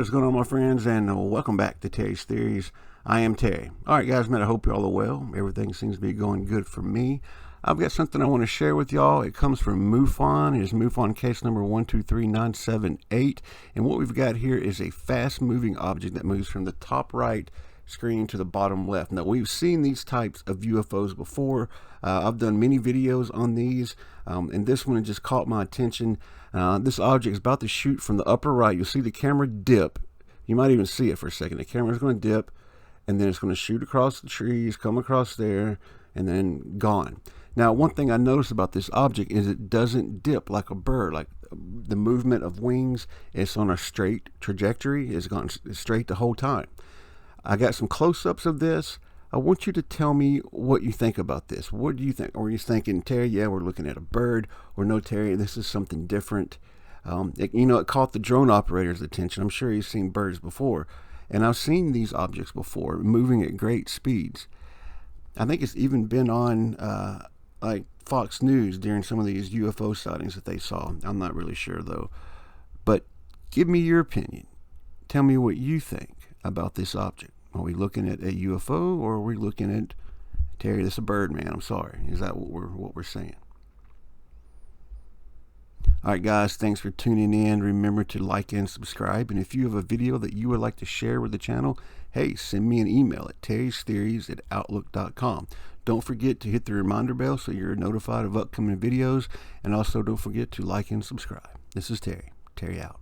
what's going on, my friends, and welcome back to Terry's Theories. I am Terry. Alright guys, man, I hope you all are well. Everything seems to be going good for me. I've got something I want to share with y'all. It comes from MUFON. It is MUFON case number 123978. And what we've got here is a fast-moving object that moves from the top right screen to the bottom left. Now, we've seen these types of UFOs before. I've done many videos on these, and this one just caught my attention. This object is about to shoot from the upper right. You'll see the camera dip. You might even see it for a second. The camera's going to dip, and then it's going to shoot across the trees, come across there, and then gone. Now, one thing I noticed about this object is it doesn't dip like a bird. Like the movement of wings, it's on a straight trajectory. It's gone straight the whole time. I got some close-ups of this. I want you to tell me what you think about this. What do you think? Or are you thinking, Terry, yeah, we're looking at a bird, or no, Terry, this is something different? It caught the drone operator's attention. I'm sure he's seen birds before, and I've seen these objects before, moving at great speeds. I think it's even been on like Fox News during some of these UFO sightings that they saw. I'm not really sure, though. But give me your opinion. Tell me what you think about this object. Are we looking at a UFO, or are we looking at, Terry, this is a bird, man, I'm sorry. Is that what we're saying? Alright guys, thanks for tuning in. Remember to like and subscribe. And if you have a video that you would like to share with the channel, hey, send me an email at terrytheories@outlook.com. Don't forget to hit the reminder bell so you're notified of upcoming videos. And also don't forget to like and subscribe. This is Terry. Terry out.